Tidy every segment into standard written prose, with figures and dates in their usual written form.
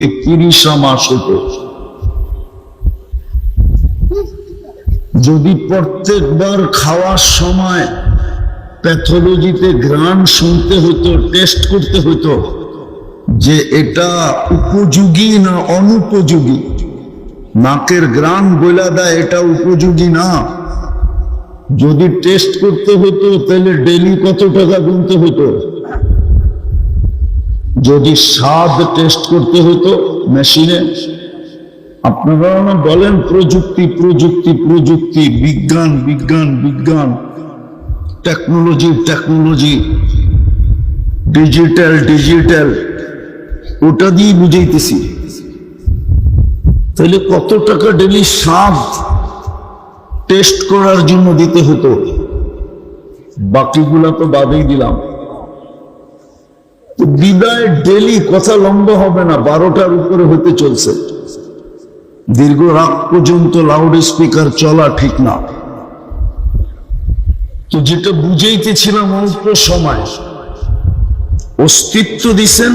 30 মাস হতো। যদি প্রত্যেকবার খাওয়ার সময় প্যাথোলজিতে ঘ্রাণ শুনতে হতো, টেস্ট করতে হতো যে এটা উপযোগী না অনুপযোগী, নাকের ঘ্রাণ বলে দেয় এটা উপযোগী না, যদি টেস্ট করতে হতো তাহলে ডেলি কত টাকা গুনতে হতো। যদি স্বাদ টেস্ট করতে হতো মেশিনে, আপনারা না বলেন প্রযুক্তি প্রযুক্তি প্রযুক্তি, বিজ্ঞান বিজ্ঞান বিজ্ঞান, টেকনোলজি টেকনোলজি, ডিজিটাল ডিজিটাল, ওটা দিয়ে বুঝাইতেছি। তাহলে কত টাকা ডেলি স্বাদ টেস্ট করার জন্য দিতে হতো, বাকিগুলা তো বাদেই দিলাম। বিদায় ডেলি, কথা লম্বা হবে না, 12টার উপরে হতে চলছে, দীর্ঘ রাত পর্যন্ত লাউড স্পিকার চলা ঠিক না। তো যেটা বুঝাইতেছিলাম, অল্প সময় অস্তিত্ব দিছেন,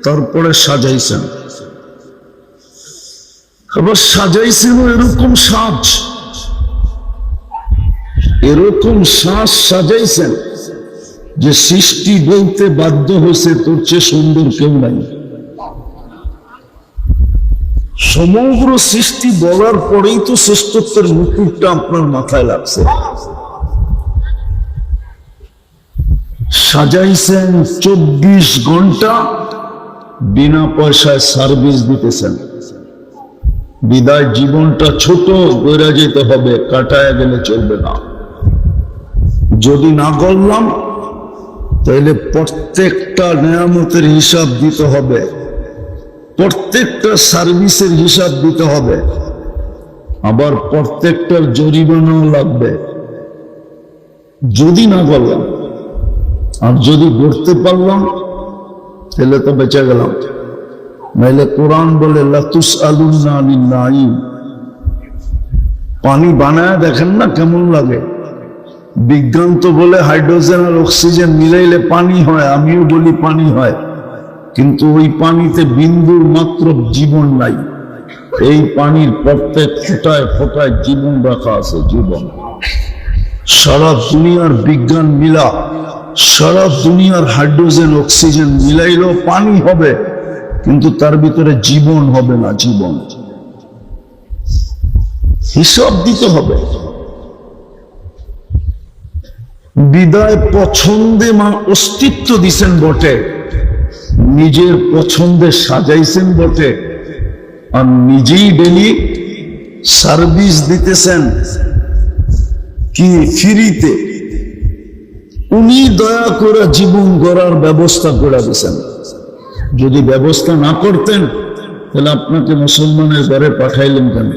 তারপরে সাজাইছেন, আবার সাজাইছেন এরকম সাজ, এরকম শ্বাস সাজাইছেন যে সৃষ্টি বলতে বাধ্য হয়েছে তোর চেয়ে সুন্দর কেউ নাই। সমগ্র সৃষ্টি বলার পরেই তো শ্রেষ্ঠত্বের মুকুটটা আপনার মাথায় লাগছে। সাজাইছেন 24 ঘন্টা, বিনা পয়সায় সার্ভিস দিতেছেন। বিদায় জীবনটা ছোট গড়া যেতে হবে, কাটায় গেলে চলবে না। যদি না করলাম তাহলে প্রত্যেকটা নেয়ামতের হিসাব দিতে হবে, প্রত্যেকটা সার্ভিসের হিসাব দিতে হবে, আবার প্রত্যেকটার জরিমানাও লাগবে যদি না করলাম। আর যদি করতে পারলাম তাহলে তো বেঁচে গেলাম। নাইলে কোরআন বলে লাতুসআলুন্না আনিন নাঈম। পানি বানায় দেখেন না কেমন লাগে। বিজ্ঞান তো বলে হাইড্রোজেন আর অক্সিজেন মিলাইলে পানি হয়, আমিও বলি পানি হয়, কিন্তু ওই পানিতে বিন্দুর মাত্র জীবন নাই। এই পানির প্রত্যেক ফোঁটায় ফোঁটায় জীবন রাখা আছে, জীবন। সারা দুনিয়ার বিজ্ঞান মিলা, সারা দুনিয়ার হাইড্রোজেন অক্সিজেন মিলাইলেও পানি হবে, কিন্তু তার ভিতরে জীবন হবে না। জীবন হিসাব দিতে হবে। বিদায় পছন্দে অস্তিত্ব দিছেন বটে, নিজের পছন্দে সাজাইছেন বটে, আর নিজেই ডেলি সার্ভিস দিতেছেন কি ফ্রিতে। উনি দয়া করে জীবন গড়ার ব্যবস্থা করে দিয়েছেন। যদি ব্যবস্থা না করতেন তাহলে আপনাকে মুসলমানের ঘরে পাঠাইলেন কেন?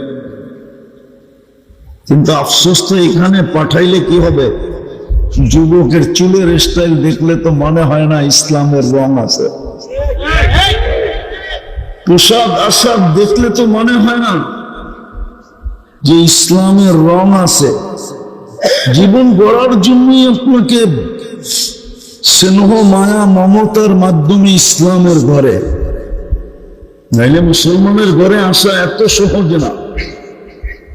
কিন্তু আফসোস তো এখানে পাঠাইলে কি হবে? যুবকের চুলের স্টাইল দেখলে তো মনে হয় না ইসলামের রং আছে, পোশাক আশাক দেখলে তো মনে হয় না যে ইসলামের রং আছে। জীবন গড়ার জন্যই আপনাকে স্নেহ মায়া মমতার মাধ্যমে ইসলামের ঘরে, নাইলে মুসলমানের ঘরে আসা এত সহজ না।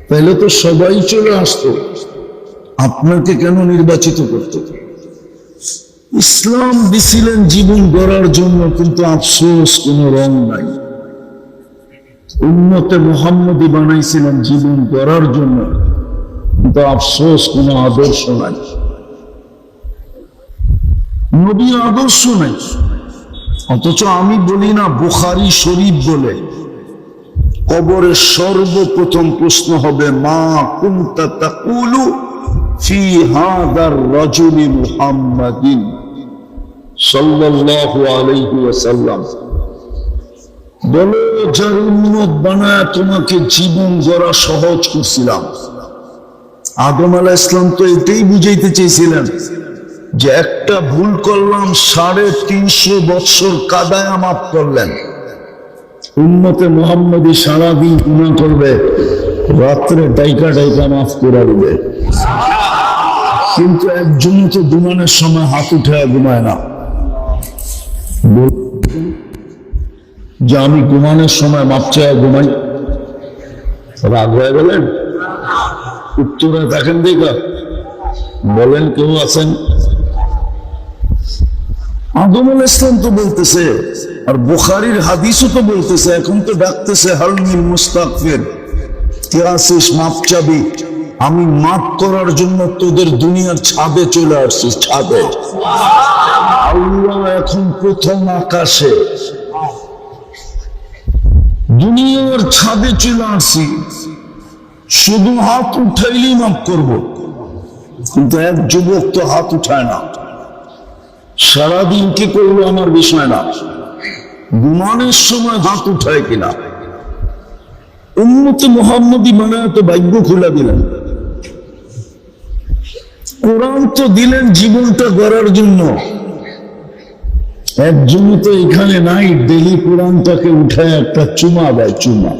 তাইলে তো সবাই চলে আসতো, আপনাকে কেন নির্বাচিত করত? ইসলাম দিছিলেন জীবন গড়ার জন্য, কিন্তু আফসোস কোনো রং নাই। উম্মতে মুহাম্মদী বানাইছিলেন জীবন গড়ার জন্য, কিন্তু আফসোস কোনো আদর্শ নাই, নবীর আদর্শ নাই। অথচ আমি বলি না বুখারী শরীফ বলে, কবরের সর্বপ্রথম প্রশ্ন হবে মা কুনতা তাকুলু ফি হাদার রাজুলি মুহাম্মাদিন সাল্লাল্লাহু আলাইহি ওয়াসাল্লাম। বলো, যার উম্মত বানায় তোমাকে জীবন গড়া সহজ করছিলাম। আদম আলাইহিস সালাম তো এটাই বুঝাইতে চেয়েছিলেন যে একটা ভুল করলাম, 350 বৎসর কাদায়া মাফ করলেন। উম্মতে মুহাম্মদী সারাদিন গুনাহ করবে, রাত্রে ডাইকা ডাইকা মাফ করে দিবে। কিন্তু একজন তো ঘুমানোর সময় হাত উঠে ঘুমায় না। যে আমি ঘুমানোর সময় মাপ চায় ঘুমাই? রাগ হয়ে গেলেন? উত্তরে দেখেন দেখা বলেন, কেউ আছেন? আদম আলাইহিস সালাম তো বলতেছে, আর বুখারীর হাদিসও তো বলতেছে, এখন তো ডাকতেছে হালমিল মুস্তাগফির, কে আসিস মাপ চাবি? আমি মাপ করার জন্য তোদের দুনিয়ার ছাদে চলে আসছি। ছাদে আল্লাহ এখন প্রথম আকাশে, দুনিয়ার ছাদে চলে আসছি, শুধু হাত উঠাইলেই মাপ করব। কিন্তু এক যুবক তো হাত উঠায় না, সারাদিন কি করলো আমার বিষয় না, ঘুমানোর সময় হাত উঠায় কিনা। উম্মতে মুহাম্মদী মানে তো ভাগ্য খুলে দিলেন। কোরআন তো দিলেন জীবনটা গড়ার জন্য, একজন তো এখানে নাই ডেলি কোরআনটাকে উঠায় একটা চুমা দেয়। চুমা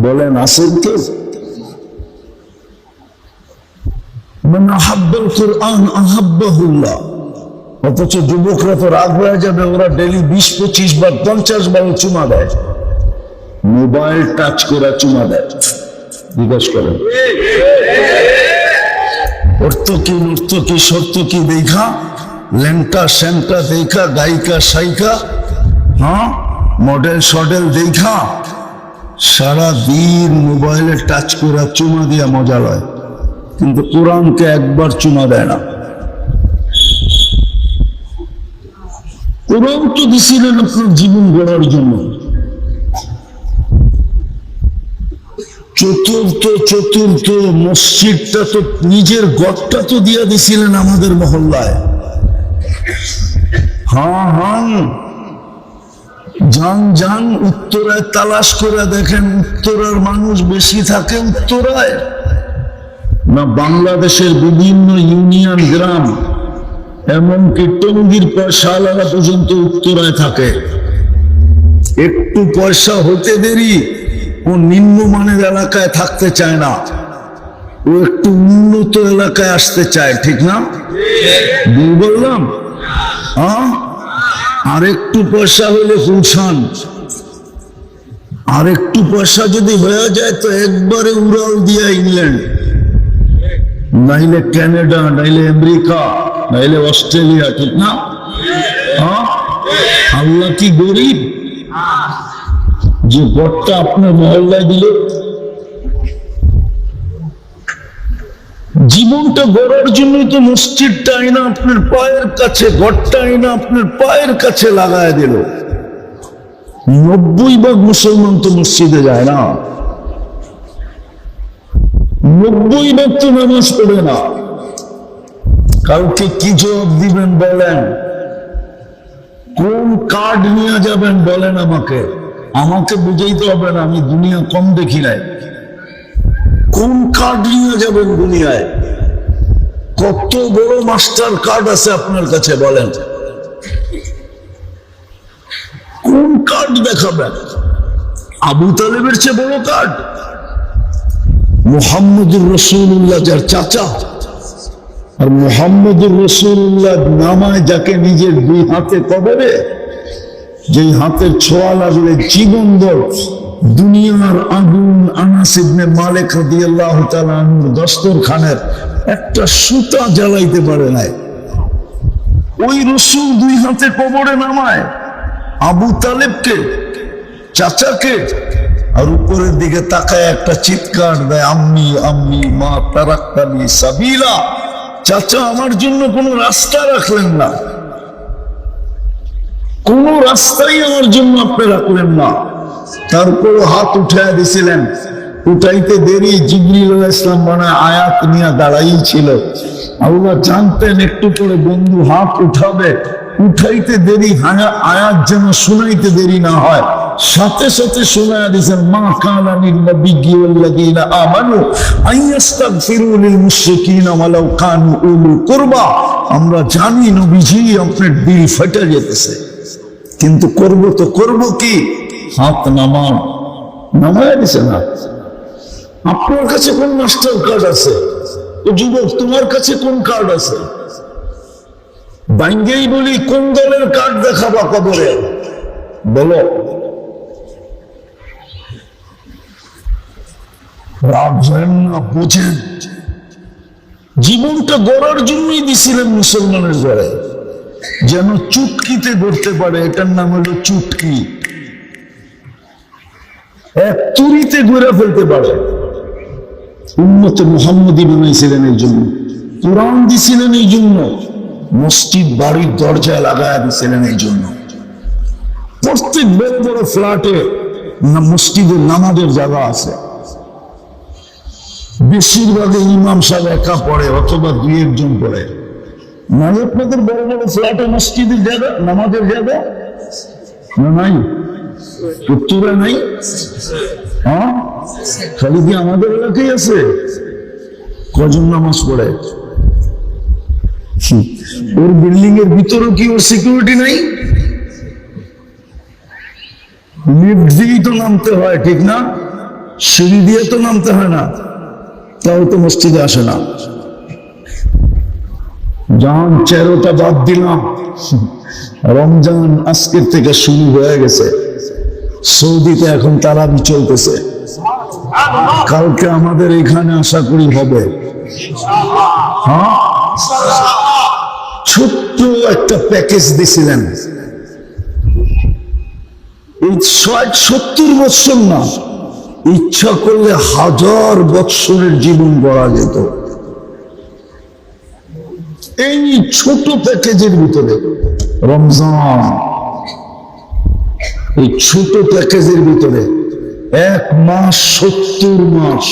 বলেন আসেন কেউ? মান আহাব্বাল কুরআন আহাব্বাহুল্লাহ। অথচ যুবকরা তো রাগ হয়ে যাবে, ওরা ডেলি 20-25 বার 50 বার চুমা দেয়, মোবাইল টাচ করে চুমা দেয়। জিজ্ঞাসা করেন অর্থ কি, অর্থ কি, সত্য কি দেখা, ল্যাংটা স্যাংটা দেখা, গায়িকা সাইকা, হ্যাঁ মডেল সডেল দেখা সারা দিন মোবাইলে টাচ করে চুমা দিয়া মজা লয়, কিন্তু কোরআনকে একবার চুমা দেয় না। কোরআন তো দিছিলেন আপনার জীবন গড়ার জন্য। চতুর্থ মসজিদটা তো নিজের গড়টা তো দিয়ে দিছিলেন আমাদের মহল্লায়। যান উত্তরায় তালাশ করে দেখেন, উত্তরার মানুষ বেশি থাকে উত্তরায় না বাংলাদেশের বিভিন্ন ইউনিয়ন গ্রাম, এমনকি টঙ্গীর পয়সাওয়ালা পর্যন্ত উত্তরায় থাকে। একটু পয়সা হতে দেরি ও নিম্নমানের এলাকায় থাকতে চায় না, ও একটু উন্নত এলাকায় আসতে চায়, ঠিক না? বললাম আর একটু পয়সা হলে গুলশান, আর একটু পয়সা যদি হয়ে যায় তো একবারে উড়াল দিয়া ইংল্যান্ড, নাইলে কানাডা, নাইলে আমেরিকা, নাইলে অস্ট্রেলিয়া, ঠিক না? আল্লাহ কি গরিব যে গড়টা আপনার মহল্লায় দিল? জীবনটা গড়ার জন্যই তো মসজিদটা আইনা আপনার পায়ের কাছে, ঘরটা আইনা আপনার পায়ের কাছে লাগায় দিল। 90% মুসলমান তো মসজিদে যায় না, 90% তো নামাজ পড়ে না। কাউকে কি জবাব দিবেন বলেন? কোন কার্ড নিয়ে যাবেন বলেন? আমাকে বুঝাইতে হবে না, আমি দুনিয়া কম দেখি নাই। কোন কার্ড নিয়ে যাবেন দুনিয়ায়? কত বড় মাস্টার কার্ড আছে আপনার কাছে বলেন? কোন কার্ড দেখাবেন? আবু তালেবের চেয়ে বড় কার্ড? মুহাম্মদুর রাসূলুল্লাহ যার চাচা, আর মুহাম্মদুর রাসূলুল্লাহ নামায় যাকে নিজের দুই হাতে কবরে, যেই হাতের ছোঁয়া লাগলে জীবন দুনিয়ার আগুন আনাস ইবনে মালিক রাদিয়াল্লাহু তাআলা আনহুর দস্তরখানের একটা সুতা জ্বালাইতে পারে নাই। ওই রাসূল দুই হাতে কবরে নামায় আবু তালেবকে, চাচাকে, আর উপরের দিকে তাকায় একটা চিৎকার দেয়, আম্মি আম্মি মা তারাক্তানি সাবিলা। চাচা আমার জন্য কোনো রাস্তা রাখলেন না, কোন রাস্তাই আমার জন্য আপনি রাখলেন না। তারপর হাত উঠায় দিছিলেন, উঠাইতে দেরি জিবরিল আলাইহিস সালাম মানে আয়াত নিয়ে দাঁড়াই ছিল। আল্লাহ জানতেন একটু করে বন্ধু হাত উঠাবে, উঠাইতে দেরি, আয়াত যেন শুনাইতে দেরি না হয়, সাথে সাথে শোনায়া দিয়েছেন, মা কানা লিন নাবিয়্যি ওয়াল্লাযীনা আমানু আইয়াস্তাগফিরু লিল মুশরিকিনা ওয়ালাউ কানু উলি কুরবা। আমরা জানি নবীজি আপনার দিল ফেটে যেতেছে, কিন্তু করব তো করব কি? হাত নামায় দিছে না। আপনার কাছে কোন মাস্টার কার্ড আছে? যুবক তোমার কাছে কোন কার্ড আছে? ভাঙ্গেই বলি কোন দলের কার্ড দেখাবা কবরে, বলো। রাগ হয় না, বোঝেন জীবনটা গড়ার জন্যই দিছিলেন মুসলমানের ঘরে, যেন চুটকিতে গড়তে পারে। এটার নাম হলো চুটকি। এক তুরিতে গড়ে ফেলতে পারে। উম্মতে মুহাম্মদী বানাইছিলেন এই জন্য, কোরআন দিছিলেন এই জন্য, মসজিদ বাড়ির দরজায় লাগায় দিছিলেন এই জন্য। প্রত্যেক বড় বড় ফ্ল্যাটে মসজিদের নামাজের জায়গা আছে। বেশিরভাগই ইমাম সাহেব একা পড়ে অথবা দুই একজন পড়ে। নাই আপনাদের বড় বড় ফ্ল্যাটে মসজিদের জায়গা, নামাজের জায়গা না? নাই, উত্তরে নাই। হ্যাঁ, খালি কি আমাদের এলাকায় আছে? কজন নামাজ পড়ে? ওর বিল্ডিং এর ভিতরেও কি ওর সিকিউরিটি নাই? লিফট দিয়েই তো নামতে হয়, ঠিক না? সিঁড়ি দিয়ে তো নামতে হয় না, তাও তো মসজিদে আসে না। জান 13টা বাদ দিলাম, রমজান আজকের থেকে শুরু হয়ে গেছে। সৌদিতে এখন তারাবি চলতেছে, কালকে আমাদের এখানে আশা করি হবে। হ্যাঁ, ছোট্ট একটা প্যাকেজ দিছিলেন। এই 60-70 বছর না, ইচ্ছা করলে 1000 বৎসরের জীবন গড়া যেত এই ছোট প্যাকেজের ভিতরে। রমজান এই ছোট প্যাকেজের ভিতরে 1 মাস 70 মাস,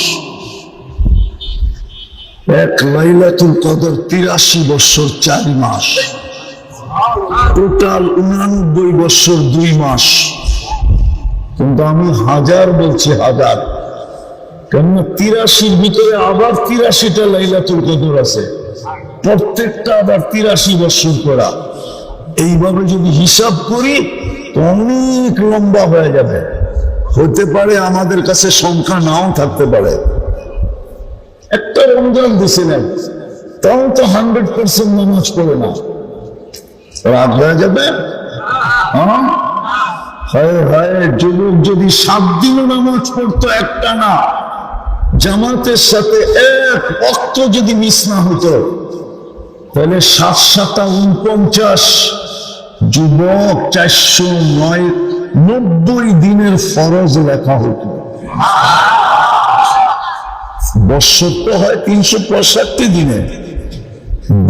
1 লাইলাতুল কদর 83 বছর 4 মাস, টোটাল 89 বছর 2 মাস। কিন্তু আমি 1000 বলছি, 1000, কেননা 83-র ভিতরে আবার 83টা লাইলাতুল কদর আছে, প্রত্যেকটা আবার 83 বছর করা। এইভাবে যদি হিসাব করি তো অনেক লম্বা হয়ে যাবে। হতে পারে আমাদের কাছে সংখ্যা নাও থাকতে পারে। একটা রমজান দিছিলেন, তাও তো 100% নামাজ পড়ে না, রাত হয়ে যাবে। হ্যাঁ, যুবক যদি 7 দিনও নামাজ পড়তো একটা না, জামাতের সাথে 1 ওয়াক্ত যদি মিস না হতো, তাহলে 7-7-49 যুবক 490 দিনের ফরজ লেখা হতো। বৎসর তো হয় 365 দিনে,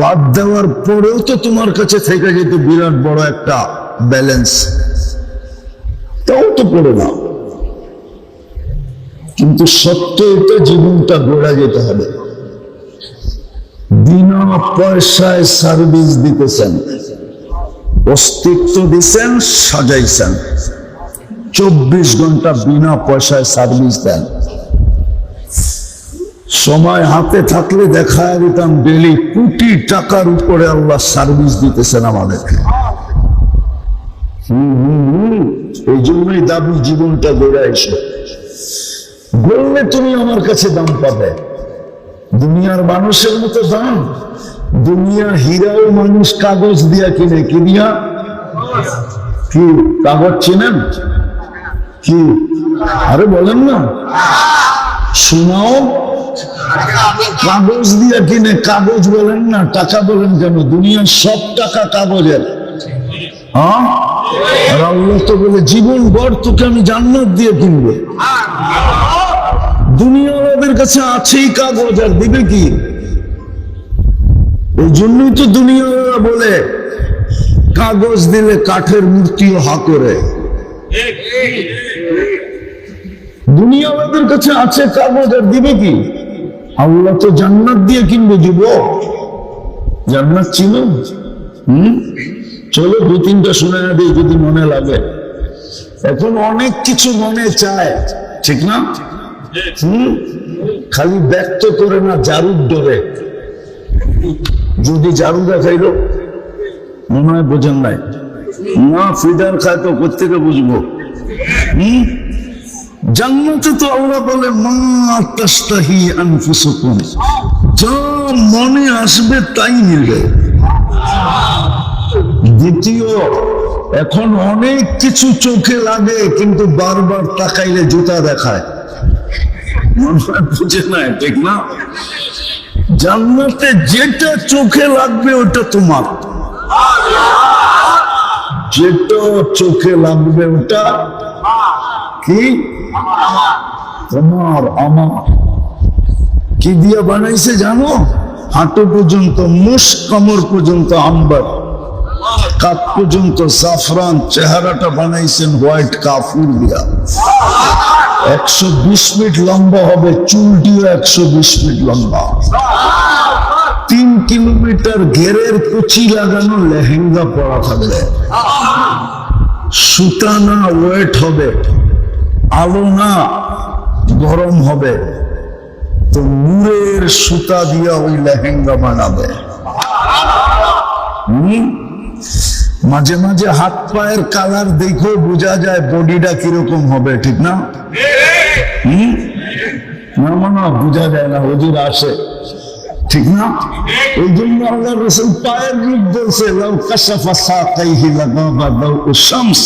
বাদ দেওয়ার পরেও তো তোমার কাছে থেকে যেত বিরাট বড় একটা ব্যালেন্স, তাও তো পড়ে না। কিন্তু সত্য এটা, জীবনটা গড়া যেতে হবে। বিনা পয়সায় সার্ভিস দিতেছেন, অস্তিত্ব দিচ্ছেন, সাজাইছেন, 24 ঘন্টা বিনা পয়সায় সার্ভিস দেন। সময় হাতে থাকলে দেখা দিতাম ডেলি কোটি টাকার উপরে আল্লাহ সার্ভিস দিতেছেন আমাদেরকে। এই জন্যই দাবি জীবনটা গড়ে এসে বললে তুমি আমার কাছে দাম পাবে। দুনিয়ার মানুষের মতো দাম, দুনিয়ার হীরাও মানুষ কাগজ দিয়া কিনে। কি দিয়া? কি কাগজ চিনেন? কি আরে বলেন না, শোনাও, কাগজ দিয়া কিনে। কাগজ বলেন না, টাকা বলেন কেন? দুনিয়ার সব টাকা কাগজের। হ্যাঁ, আর আল্লাহ তো বলে জীবন বর তোকে আমি জান্নাত দিয়ে কিনবো। দুনিয়াওয়ালাদের কাছে আছেই কাগজ, আর দিবে কি? এই জন্যই তো দুনিয়াওয়ালা বলে কাগজ দিলে কাঠের মূর্তিও হা করে। দুনিয়াওয়ালাদের কাছে আছে কাগজ, আর দিবে কি? আল্লাহ তো জান্নাত দিয়ে কিনবে। যুবক, জান্নাত চিনো? চলো 2-3টা শুনে দিই যদি মনে লাগে। এখন অনেক কিছু মনে চায়, ঠিক না? খালি ব্যক্ত করে না, জারুর ডরে। যদি জারু দেখাইল মনে হয় বোঝেন নাই না, ফিডার খায় তো কোত্থেকে বুঝবো? জান্নাতে তো আল্লাহ বলে মা তাস্তাহি আনফুসুকুম, যা মনে আসবে তাই মিলবে। দ্বিতীয়, এখন অনেক কিছু চোখে লাগে কিন্তু বারবার তাকাইলে জুতা দেখায়, বুঝে না? ঠিক না? জান্নাতে যেটা চোখে লাগবে ওটা তোমার, যেটা চোখে লাগবে ওটা কি তোমার আমার। কি দিয়ে বানাইছে জানো? হাঁটু পর্যন্ত মুশ, কোমর পর্যন্ত আম্বার, কাপ পর্যন্ত জাফরান, চেহারাটা বানাইছেন হোয়াইট কাফুর দিয়া। 120 ফিট লম্বা হবে, চুলটিও 120 ফিট লম্বা। 3 কিলোমিটার ঘেরের কুচি লাগানো লেহেঙ্গা পরা থাকবে। সুতা না ওয়েট হবে, আলো না গরম হবে, তো নূরের সুতা দিয়া ওই লেহেঙ্গা বানাবে। মাঝে মাঝে হাত পায়ের কালার দেখো বোঝা যায় বডিটা কিরকম হবে, ঠিক না? না মানা বোঝা যায় না, হুজুর আসে, ঠিক না? এই জন্য আল্লাহ রাসূল পায়ের রূপ বলছে, লাউ কাশাফা সাকাইহি লাগাবা দাউ শামস,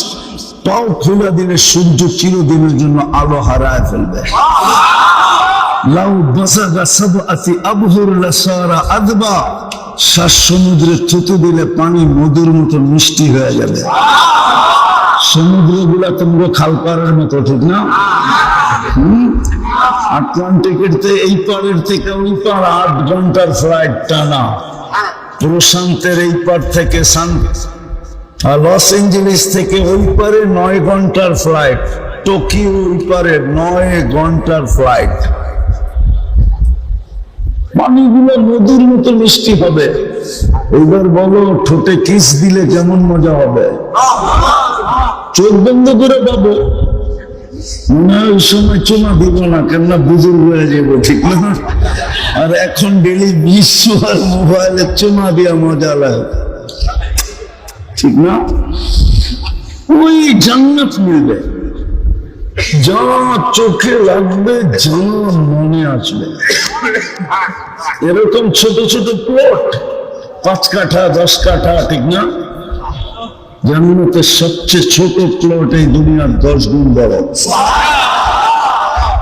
পাও খোলা দিলে সূর্য চিরদিনের জন্য আলো হারায় ফেলবে। লাউ বাসাগা সাবআতি আবহুর লাসারা আদবা, 7 সমুদ্রে থুতু দিলে পানি মধুর মতো মিষ্টি হয়ে যাবে। সমুদ্রগুলা তোমরা খালপাড়ের মতো, ঠিক না? আটলান্টিকের এই পারের থেকে ওই পার 8 ঘন্টার ফ্লাইট টানা, প্রশান্তের এই পার থেকে লস এঞ্জেলিস থেকে ওই পারে 9 ঘন্টার ফ্লাইট, টোকিও ওই পারে 9 ঘন্টার ফ্লাইট। পানিগুলো মধুর মতো মিষ্টি হবে। এবার বলো, ঠোঁটে কিস দিলে কেমন মজা হবে? চোখ বন্ধ করে পাবো, মনে হয় ওই সময় চুমা দিব না, কেননা বুজুর্গ হয়ে যাবো, ঠিক না? আর এখন ডেলি 20 আর মোবাইলে চুমা দিয়া মজা লাগে, ঠিক না? ওই জান্নাত মিলবে, যা চোখে লাগবে, যা মনে আসবে। এরকম ছোট ছোট প্লট, 5 কাঠা 10 কাঠা, ঠিক না? জান্নাতের সবচেয়ে ছোট প্লট এই দুনিয়ার 10 গুণ বড়।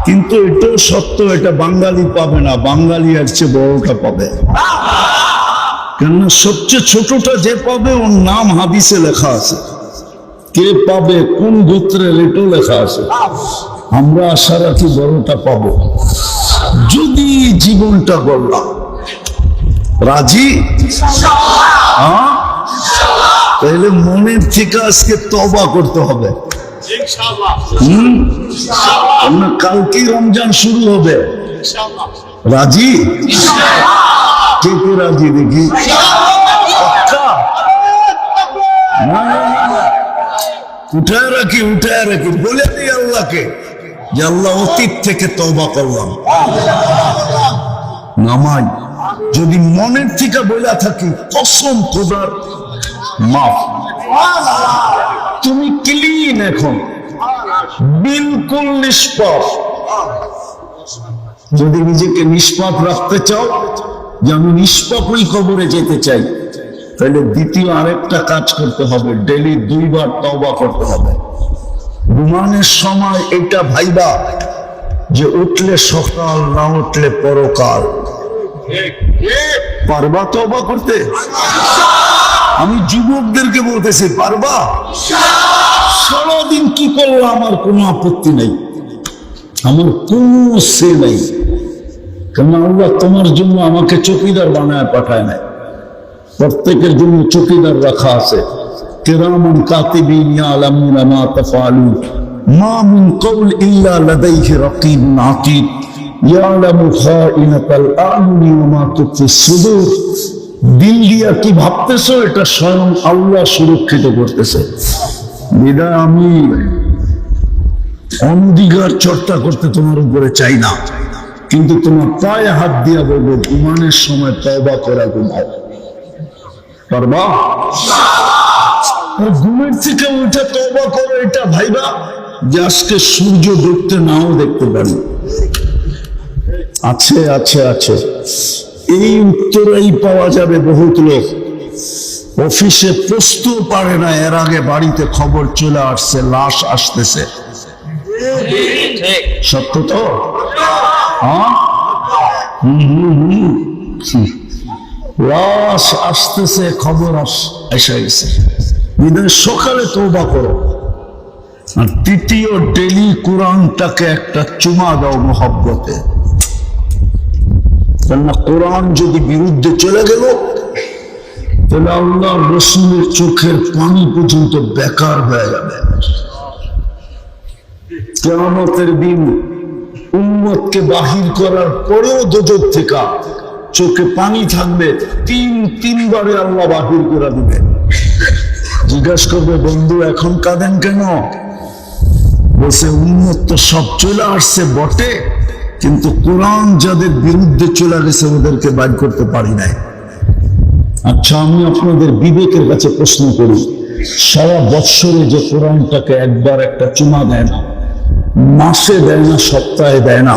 কিন্তু এটাও সত্য, এটা বাঙালি পাবে না, বাঙালি এর চেয়ে বড়টা পাবে। কেননা সবচেয়ে ছোটটা যে পাবে ওর নাম হাদিসে লেখা আছে, কে পাবে কোন গোত্রের এটাও লেখা আছে। আমরা আশা রাখি বড়টা পাবো, যদি জীবনটা গড়লাম। রাজি? হ্যাঁ, তাহলে মনের থেকে আজকে তওবা করতে হবে। কালকে রমজান শুরু হবে, রাজি? কে কে রাজি দেখি? উঠায় রাখি, উঠায় রাখি, বলে দিই আল্লাহকে যে আল্লাহ অতীত থেকে তওবা করলাম। নামাজ যদি মনের থেকে বলে থাকি, কসম খোদার মাফ, তুমি ক্লিন, এখন বিলকুল নিষ্পাপ। যদি নিজেকে নিষ্পাপ রাখতে চাও, যে আমি নিষ্পাপই কবরে যেতে চাই, তাহলে দ্বিতীয় আরেকটা কাজ করতে হবে, ডেলি 2 বার তওবা করতে হবে। ঘুমানোর সময় এটা ভাইবা যে উঠলে সকাল, না উঠলে পরকাল। পারবা তওবা করতে? আমি যুবকদেরকে বলতেছি, পারবা? সারাদিন কি করলাম আমার কোনো আপত্তি নেই, আমার কোনো সে নেই, কেন আল্লাহ তোমার জন্য আমাকে চৌকিদার বানায় পাঠায় নাই। প্রত্যেকের জন্য চৌকিদার রাখা আছে, কিরামান কাতিবিন ইয়ালামুনা মা তাফআলুন, মা মিন কওল ইল্লা লাদাইহি রাকিবুন আতীদ, ইয়ালামু খাইনাতাল আ'য়ুনি ওয়া মা তুখফিস সুদূর। দিল দিয়া কি ভাবতেছো, এটা স্বয়ং আল্লাহ সুরক্ষিত করতেছে। বিদায় আমি অনধিকার চর্চা করতে তোমার উপরে চাই না, কিন্তু তোমার পায়ে হাত দিয়া বলবো, ঘুমানোর সময় তওবা করা ঘুমাও। পারবা? ঘুমের থেকে উঠে তওবা করো, এটা ভাইবা যে আজকে সূর্য দেখতে নাও দেখতে পারি। আছে আছে আছে, এই উত্তরেই পাওয়া যাবে বহুত লোক অফিসে পৌঁছতেও পারে না, এর আগে বাড়িতে খবর চলে আসছে লাশ আসতেছে। সত্য তো? লাশ আসতেছে, খবর এসে গেছে। সকালে তওবা করো। আর তৃতীয়, ডেলি কোরআনটাকে একটা চুমা দাও মহব্বতে। কেননা কোরআন যদি বিরুদ্ধে চলে গেল তাহলে আল্লাহ রসুলের চোখের পানি পর্যন্ত বেকার হয়ে যাবে। কিয়ামতের দিন উম্মতকে বাহির করার পরেও দোজখ থেকে চোখে পানি থাকবে, তিনবারে আল্লাহ বাহির করে দিবে। জিজ্ঞাসা করবে, বন্ধু এখন কাঁদেন কেন? বলছে, উম্মত তো সব চলে আসছে বটে, কিন্তু কোরআন যাদের বিরুদ্ধে চলে গেছে ওদেরকে বাইর করতে পারি নাই। আচ্ছা, আমি আপনাদের বিবেকের কাছে প্রশ্ন করি, সারা বৎসরে যে কোরআনটাকে একবার একটা চুমা দেয় না, মাসে দেয় না, সপ্তাহে দেয় না,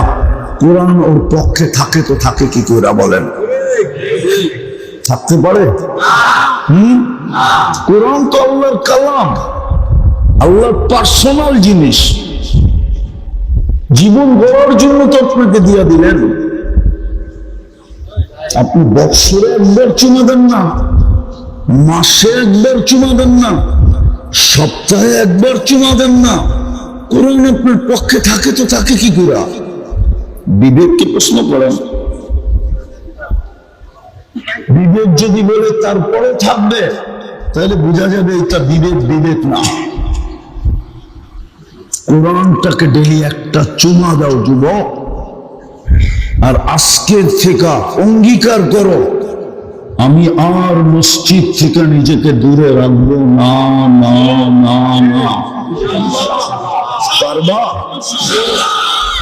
কোরআন ওর পক্ষে থাকে তো থাকে কি করে বলেন? থাকতে পারে? কোরআন তো আল্লাহর কালাম, আল্লাহর পার্সোনাল জিনিস। জীবন গড়ার জন্য তো আপনাকে দিয়ে দিলেন। আপনি বৎসরে একবার চুমা দেন না, মাসে একবার চুমা দেন না, সপ্তাহে একবার চুমা দেন না, কোরআন আপনার পক্ষে থাকে তো থাকে কি করে? বিবেককে প্রশ্ন করেন। বিবেক যদি বলে তারপরে থাকবে, তাহলে বোঝা যাবে এটা বিবেক না। কোরআনটাকে ডেলি একটা চুমা দাও যুবক, আর আজকের থেকে অঙ্গীকার করো, আমি আর মসজিদ থেকে নিজেকে দূরে রাখবো না, না, না, না। পারবা?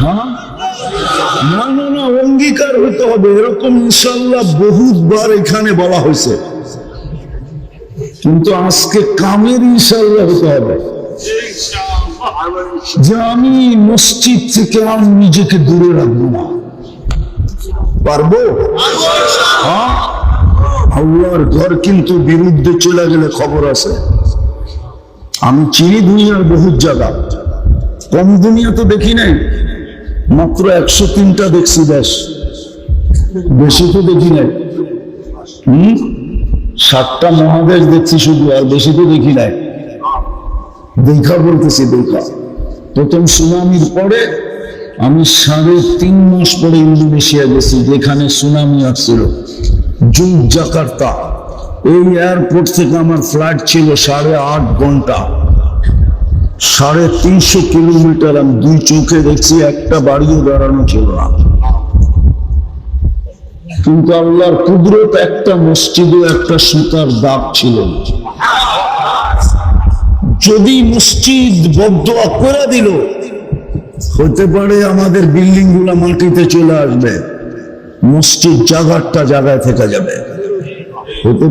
হ্যাঁ, না, না, না, অঙ্গীকার হতে হবে। এরকম ইনশাআল্লাহ বহুতবার এখানে বলা হয়েছে, কিন্তু আজকে কামের ইনশাআল্লাহ হতে হবে যে আমি মসজিদ থেকে আর নিজেকে দূরে রাখবো না। পারবো? হ্যাঁ, আল্লাহর ঘর কিন্তু বিরুদ্ধে চলে গেলে খবর আছে। আমি চিনি দুনিয়ার বহুত জায়গা, কম দুনিয়া তো দেখি নাই, মাত্র 103টা দেখছি দেশ, বেশি তো দেখি নাই। 7টা মহাদেশ দেখছি শুধু, আর বেশি তো দেখি নাই। দেখা বলতেছি, দেখা। প্রথম সুনামির পরে আমি 3.5 মাস পরে ইন্দোনেশিয়া গেছি, যেখানে সুনামি আসছিল, জাকার্তা। এই এয়ারপোর্ট থেকে আমার ফ্লাইট ছিল 8.5 ঘন্টা, 350 কিলোমিটার। আমি 2 চোখে দেখছি, একটা বাড়িও দাঁড়ানো ছিল না। কিন্তু আল্লাহর কুদরত, একটা মসজিদে একটা সুতার দাগ ছিল। যদি মসজিদ বদদোয়া করে দিল, হতে পারে আমাদের বিল্ডিং গুলা মাটিতে চলে আসবে, মসজিদ জায়গায় থেকে যাবে। হতে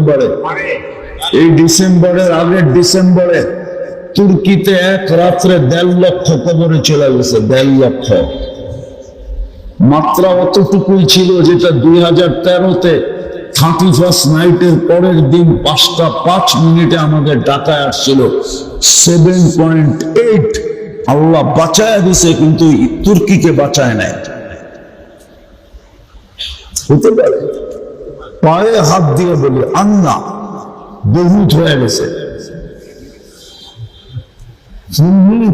পারে। এই ডিসেম্বরের আগের ডিসেম্বরে তুর্কিতে এক রাত্রে 1.5 লক্ষ কবরে চলে গেছে, 1.5 লক্ষ। মাত্রা অতটুকুই ছিল যেটা 2013-তে 31st নাইটের পরের দিন 5টা 5 মিনিটে আমাদের ঢাকায় আসছিল 7.8। আল্লাহ বাঁচায় দিছে, কিন্তু তুর্কিকে বাঁচায় নাই। হতে পারে। পায়ে হাত দিয়ে বলি আন্না বহুত হয়ে গেছে।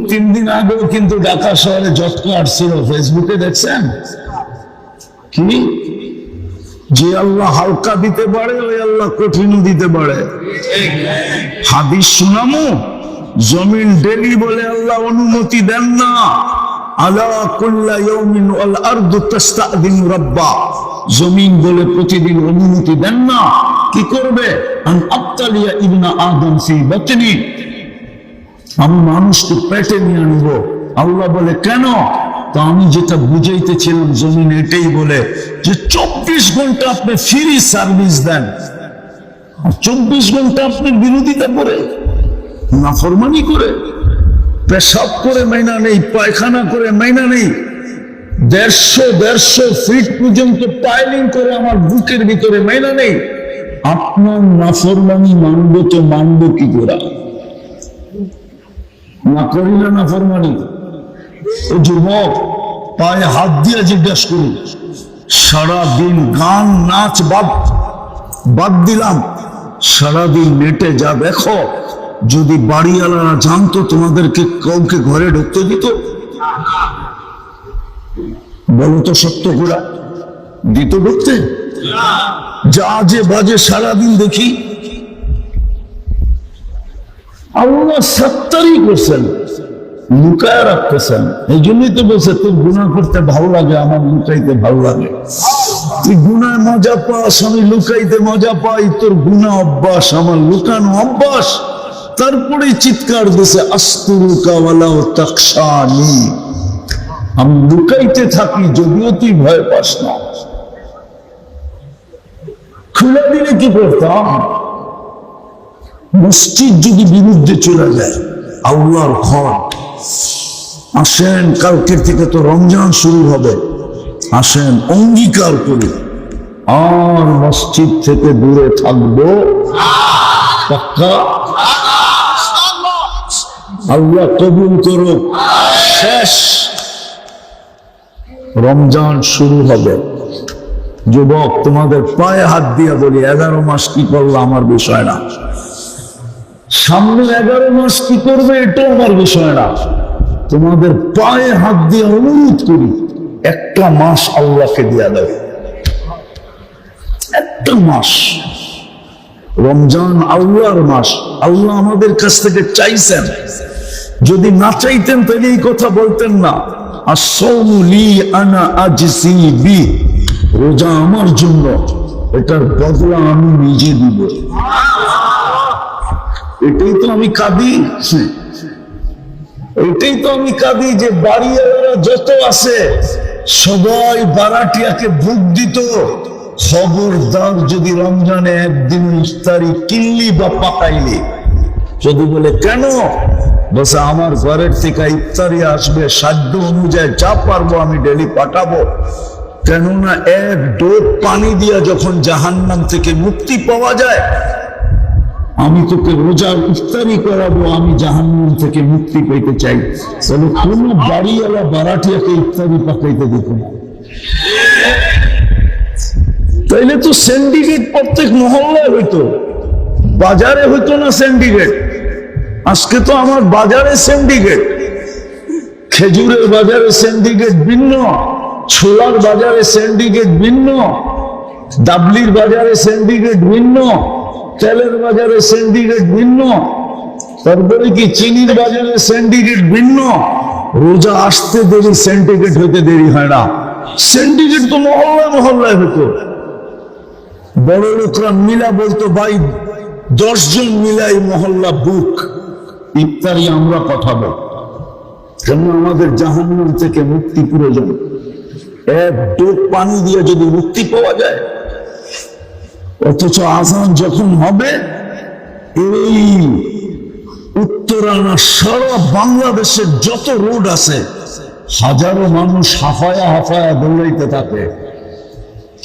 3 দিন আগেও কিন্তু ঢাকা শহরে ঝটকা আসছিল, ফেসবুকে দেখছেন কি? যে আল্লাহ হালকা দিতে পারে, ওই আল্লাহ কঠিনও দিতে পারে। হাদিস শুনামো, জমিন ডেলি বলে আল্লাহ অনুমতি দেন না। আলা কুল্লা ইয়াউমিন ওয়াল আরদু তাস্তাদিনু রাব্বা, জমিন বলে প্রতিদিন অনুমতি দেন না। কি করবে? আন আবতালিয়া ইবনা আদম ফি বাতনি, আমি মানুষকে পেটে নিয়ে আনব। আল্লাহ বলে কেন? তা আমি যেটা বুঝাইতেছিলাম, জমিন এটাই বলে যে 24 ঘন্টা আপনি ফ্রি সার্ভিস দেন, 24 ঘন্টা আপনার বিরোধিতা করে, নাফরমানি করে, পেশাব করে মাইনা নেই, পায়খানা করে মাইনা নেই, 150 ফিট পর্যন্ত পাইলিং করে আমার বুকের ভিতরে মাইনা নেই, আপনার নাফরমানি মানবো তো মানবো কি করে? না করিলে নাফরমানি। ও যুবক, পায়ে হাত দিয়ে জিজ্ঞাসা করুন, সারাদিন গান নাচ বাদ দিলাম, সারাদিন নেটে যা দেখো, যদি বাড়িওয়ালারা জানতো তোমাদেরকে কাউকে ঘরে ঢুকতে দিত? বলো তো সত্য করে, দিত ঢুকতে? যা যে বাজে সারাদিন দেখি। আল্লাহ সত্তরই করছেন, লুকায় রাখতেছেন। এই জন্যই তো বলছে তোর গুনাহ করতে ভালো লাগে, আমার লুকাইতে ভালো লাগে। তুই গুনায় মজা পাস, আমি লুকাইতে মজা পাই। তোর গুনাহ অভ্যাস, আমার লুকানো অভ্যাস। তারপরে চিৎকার দিছে আস্তুরুকা ওয়ালাউ তাকশানি, আমি লুকাইতে থাকি যদিও তুই ভয় পাস না। খুলে দিলে কি করতাম? মসজিদ যদি বিরুদ্ধে চলে যায়, আল্লাহর ঘর, আসেন কালকের থেকে তো রমজান শুরু হবে, আসেন অঙ্গীকার করি আর মসজিদ থেকে দূরে থাকবো, পাক্কা? আল্লাহ কবুল করো। শেষ রমজান শুরু হবে। যুবক, তোমাদের পায়ে হাত দিয়ে বলি, 11 মাস কি করলো আমার বিষয় না, সামনে 11 মাস কি করবে এটা আমার বিষয় না। তোমাদের পায়ে হাত দিয়ে অনুরোধ করি, একটা মাস আল্লাহকে দিয়া দাও, একটা মাস। রমজান আল্লাহর মাস, আল্লাহ আমাদের কাছ থেকে চাইছেন। যদি না চাইতেন তাহলে এই কথা বলতেন না। আসসাউমু লি আনা আজসি বি, রোজা আমার জন্য, এটার বদলা আমি নিজে দিব। এটাই তো আমি কাঁদি, এটাই তো আমি কাঁদি যে বাড়িওয়ালারা যত আছে সবাই বারাটিয়াকে ভোগ দিত। খবরদার যদি রমজানে একদিন ইফতারি কিনলি বা পাকাইলি, যদি বলে কেন, বসে আমার ঘরের থেকে ইফতারি আসবে, সাধ্য অনুযায়ী যা পারবো আমি ডেলি পাঠাবো। কেননা এক ডোব পানি দিয়া যখন জাহান্নাম থেকে মুক্তি পাওয়া যায়, আমি তোকে রোজার ইফতারি করাবো, আমি জাহান্নাম থেকে মুক্তি পেতে চাই। তাহলে কোন বাড়িওয়ালা বারাটিয়াকে ইফতারি পাকাইতে দিত না। তাইলে তো সিন্ডিকেট প্রত্যেক মহল্লায় হইতো, বাজারে হইতো না সিন্ডিকেট। আজকে তো আমার বাজারে সিন্ডিকেট, খেজুরের বাজারে সিন্ডিকেট ভিন্ন, ছোলার বাজারে সিন্ডিকেট ভিন্ন, ডাবলির বাজারে সিন্ডিকেট ভিন্ন, তেলের বাজারে সিন্ডিকেট ভিন্ন, তারপরে কি চিনির বাজারে সিন্ডিকেট ভিন্ন। রোজা আসতে দেরি, সিন্ডিকেট হইতে দেরি হয় না। সিন্ডিকেট তো মহল্লায় মহল্লায় হতো। বড় লোকরা মিলা বলতো, ভাই 10 জন মিলাই মহল্লা বুক, ইফতারি আমরা পাঠাবো, কেন আমাদের জাহান্নাম থেকে মুক্তি প্রয়োজন। এক ডোব পানি দিয়ে যদি মুক্তি পাওয়া যায়, অথচ আজান যখন হবে, এই উত্তরানা সারা বাংলাদেশের যত রোড আছে, হাজারো মানুষ হাফায়া হাফায়া দৌড়াইতে থাকে।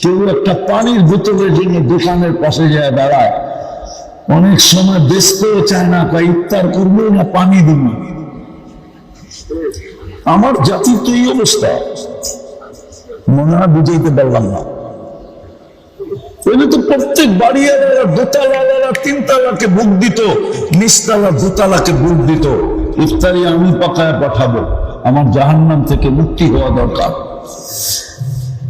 কেউ একটা পানির বোতলের জন্য দোকানের পাশে যায় দাঁড়ায়, অনেক সময় বেচতেও চায় না, ইফতার করবো না পানি দিব। আমার জাতির তো এই অবস্থা, মনে হয় বুঝাইতে পারলাম না। তো প্রত্যেক বাড়িওয়ালারা দোতলাওয়ালা 3 তলাকে বুক দিত, নিচতলা 2 তলাকে বুক দিত, ইফতারি আমি পাকায় পাঠাবো, আমার জাহান্নাম থেকে মুক্তি হওয়া দরকার।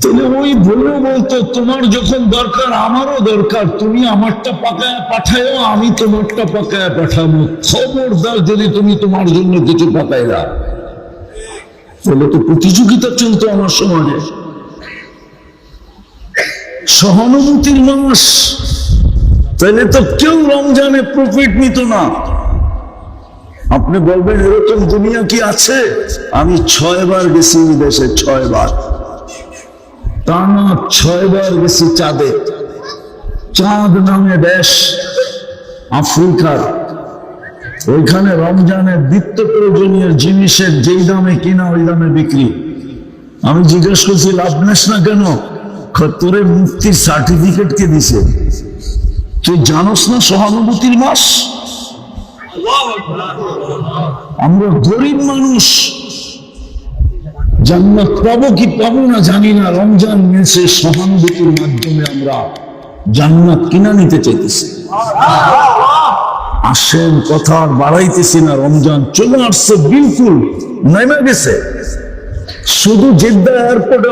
তাহলে ওই বলে বলতো, তোমার যখন দরকার আমারও দরকার, তুমি আমারটা পাকায় পাঠাও, আমি তোমারটা পাকায় পাঠাবো। খবরদার যদি তুমি তোমার জন্য কিছু পাকাইলা, তাহলে তো প্রতিযোগিতা চলতো আমার সমাজে। সহানুভূতির মাস, তাহলে তো কেউ রমজানে প্রফিট নিত না। আপনি বলবেন এরকম দুনিয়া কি আছে? আমি 6 বার গেছি বিদেশে, 6 বার, টানা 6 বার গেছি চাঁদে। চাঁদ নামে দেশ আফ্রিকার, ওইখানে রমজানের নিত্য প্রয়োজনীয় জিনিসের যেই দামে কিনা ওই দামে বিক্রি। আমি জিজ্ঞেস করছি লাভ নেস না কেন? তোরে মুক্তির সার্টিফিকেট কে দিছে? তুই জানোস না সহানুভূতির মাস? আমরা গরিব মানুষ, জান্নাত পাবো কি পাবো না জানি না। রমজান মাসে সহানুভূতির মাধ্যমে আমরা জান্নাত কিনা নিতে চাইতেছি। আসেন, কথা আর বাড়াইতেছি না। রমজান চলে আসছে, বিলকুল নেমে গেছে। শুধু জেদ্দা এয়ারপোর্টে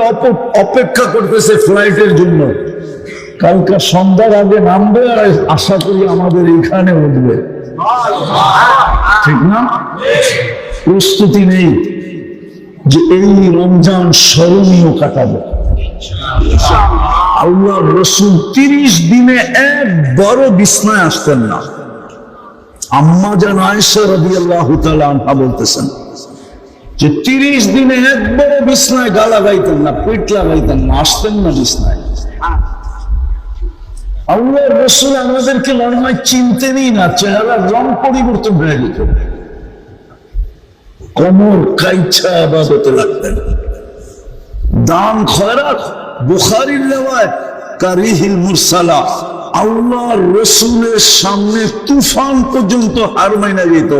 অপেক্ষা করতেছে ফ্লাইটের জন্য। কালকে সন্ধ্যার আগে নামবে আর আশা করি আমাদের এখানে উঠবে, ঠিক না? প্রস্তুতি নেই যে এই রমজান স্মরণীয় কাটাবো। আল্লাহ রসুল 30 দিনে একবারও বিছনায় আসতেন না। আম্মা জান আয়েশা রাদিয়াল্লাহু তাআলা আনহা বলতেছেন যে 30 দিনে একবারও বিছনায় গা লাগাইতেন না, পেট লাগাইতেন না, আসতেন না বিছনায়। আল্লাহ রসুল আমাদেরকে মনে হয় চিনতেনই না, চেহারার রং পরিবর্তন হয়ে যেত। কোমর কাইছা ইবাদতে লাগতেন। দান খয়রাত, বুখারীর রিওয়ায়াত, কারিহিল মুরসালা, আল্লাহ রসুলের সামনে তুফান পর্যন্ত হার মাইনা যেত।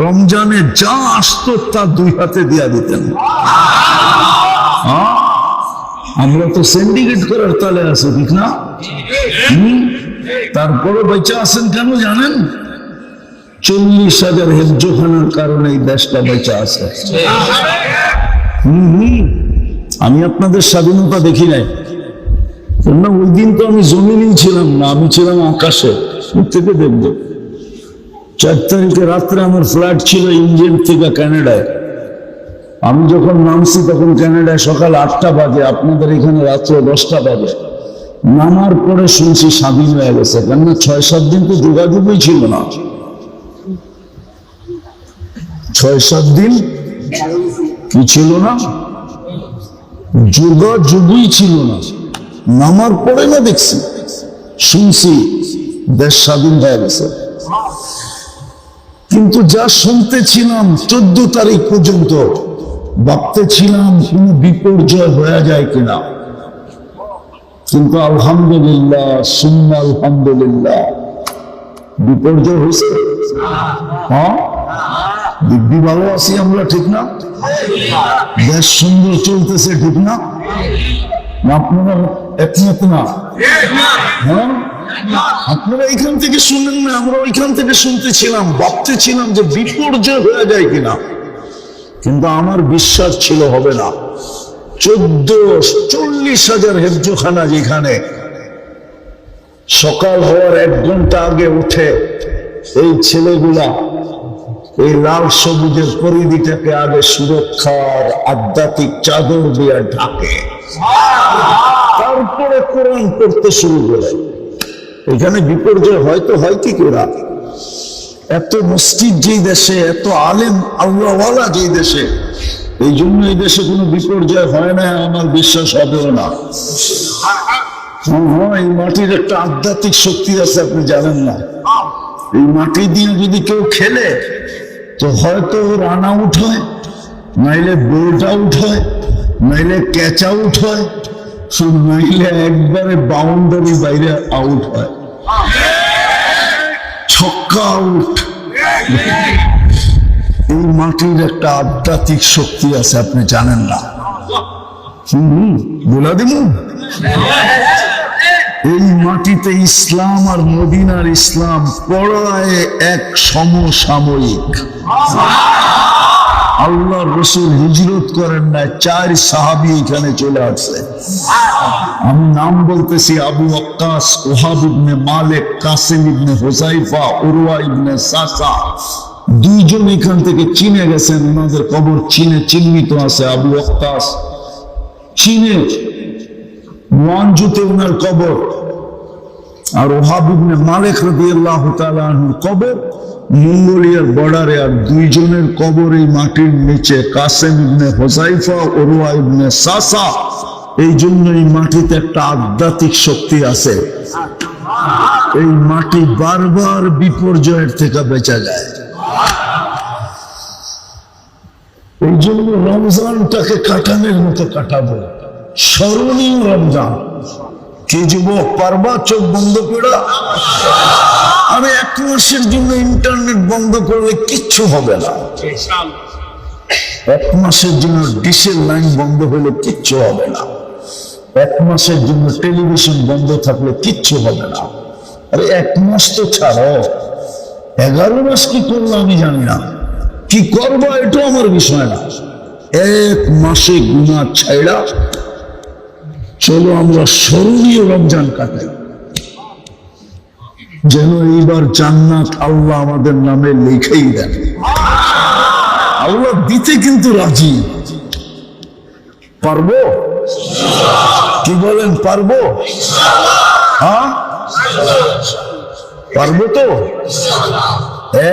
রমজানে যা আসতো তা 2 হাতে দিয়া দিতেন। আমরা তো সিন্ডিকেট করার তালে আছি, ঠিক না? তারপরে বেঁচে আছেন কেন জানেন? 40,000 হেফজখানার কারণে এই দেশটা বেঁচে আছে। আমি আপনাদের স্বাধীনতা দেখি নাই, কেননা ওই দিন তো আমি জমিনেই ছিলাম না, আমি ছিলাম আকাশে। থেকে দেখবো 4 তারিখে রাত্রে আমার ফ্লাইট ছিল ইংল্যান্ড থেকে কানাডায়। আমি যখন নামছি তখন কানাডায় সকাল 8টা বাজে, আপনাদের এখানে রাত্রে 10টা বাজে। নামার পরে শুনছি স্বাধীন হয়ে গেছে, কেননা 6-7 দিন তো যোগাযোগই ছিল না। 6-7 দিন কি ছিল না? যোগাযোগই ছিল না। নামার পরে না দেখছি, শুনছি দেশ স্বাধীন হয়ে গেছে। কিন্তু যা শুনতেছিলাম 14 তারিখ পর্যন্ত, ভাবতেছিলাম কোন বিপর্যয় হয়ে যায় কিনা। কিন্তু আলহামদুলিল্লাহ, সুন্নাহ আলহামদুলিল্লাহ, বিপর্যয় হয়েছে। হ্যাঁ, দিব্যি ভালো আছি আমরা, ঠিক না? দেশ সুন্দর চলতেছে, ঠিক না? আপনারা একমত না? হ্যাঁ, আপনারা এখান থেকে শুনেন না, আমরা ওইখান থেকে শুনতেছিলাম, ভাবতেছিলাম যে বিপর্যয় হয়ে যায় কিনা। কিন্তু আমার বিশ্বাস ছিল হবে না। 40,000 হেফজখানা, যেখানে সকাল হওয়ার 1 ঘন্টা আগে উঠে এই ছেলেগুলা এই লাল সবুজের পরিধিটাকে আগে সুরক্ষার আধ্যাত্মিক চাদর দিয়ে ঢাকে, তারপরে কোরআন পড়তে শুরু করে। এখানে বিপর্যয় হয়তো হয় কি করে? এত মসজিদ যেই দেশে, এত আলেম আল্লাহওয়ালা যেই দেশে, এই জন্য এই দেশে কোনো বিপর্যয় হয় না, আমার বিশ্বাস হবেও না। এই মাটির একটা আধ্যাত্মিক শক্তি আছে, আপনি জানেন না। এই মাটি দিয়ে যদি কেউ খেলে তো হয়তো রান আউট হয়, নাইলে বোল্ট আউট হয়, নাইলে ক্যাচ আউট হয়, নাইলে একবারে বাউন্ডারি বাইরে আউট হয়, ছক্কা আউট। এই মাটির একটা আধ্যাত্মিক শক্তি আছে, আপনি জানেন না। বলা দিব, এই মাটিতে ইসলাম আর মদিনার ইসলাম পড়ায় এক সমসাময়িক। আল্লাহ রসুল হিজরত করেন না, 4 সাহাবী এখানে চলে আসছে। আমি নাম বলতেছি, আবু ওয়াক্কাস, ওহাব ইবনে মালিক, কাসিম ইবনে হুযাইফা, উরওয়া ইবনে সাসা। 2 জন এখান থেকে চীনে গেছেন, ওনাদের কবর চীনে চিহ্নিত আছে। আবু ওয়াক্কাস চীনে ওয়ানজুতে ওনার কবর, আর ওহাব ইবনে মালিক রাদিয়াল্লাহু তাআলা আনহুর কবর মঙ্গোলিয়ার বর্ডারে। আর 2 জনের কবর এই মাটির নিচে, কাসেম ইবনে হুযাইফা, উরওয়া ইবনে সাসা। এই জন্য এই মাটিতে একটা আধ্যাত্মিক শক্তি আছে। এই মাটি বারবার বিপর্যয়ের থেকে বেঁচে যায়। এই জন্য রমজানটাকে কাটানোর মতো কাটাবো, স্মরণীয় রমজান। কি যুবক পারবা চোখ বন্ধ করে? আমি 1 মাসের জন্য ইন্টারনেট বন্ধ করলে কিচ্ছু হবে না। 1 মাসের জন্য ডিশের লাইন বন্ধ হলে কিচ্ছু হবে না। 1 মাসের জন্য টেলিভিশন বন্ধ থাকলে কিচ্ছু হবে না। আরে 1 মাস তো ছাড়ো, 11 মাস কি করলো আমি জানি না, কি করবো এটা আমার বিষয় না। 1 মাসে গুনাহ ছাইড়া চলো আমরা স্মরণীয় রমজান কাটাই, যেন এইবার জান্নাত আল্লাহ আমাদের নামে লিখেই দেন। আল্লাহ দিতে কিন্তু রাজি। পারবো? কি বলেন, পারবো? হ্যাঁ পারবো তো?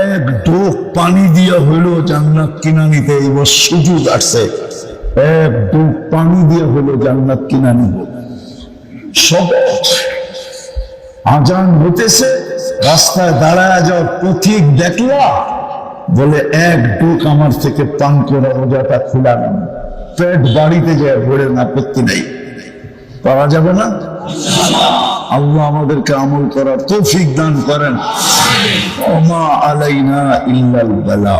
1 ডোক পানি দিয়া হইলো জান্নাত কিনা নিতে এবার সুযোগ আসছে। 1 ডোক পানি দিয়া হইলো জান্নাত কিনা নিব। সহজ। আজান হতেছে, রাস্তায় দাঁড়ায় যাওয়ার পথিক দেখলা, বলে 1 ডোক আমার থেকে পান করে রোজাটা খুলাম, পেট বাড়িতে যায় ভরে, আপত্তি নেই। পারা যাবে না? আল্লাহ আমাদেরকে আমল করার তৌফিক দান করেন। ওমা আলাইনা ইল্লাল বালা।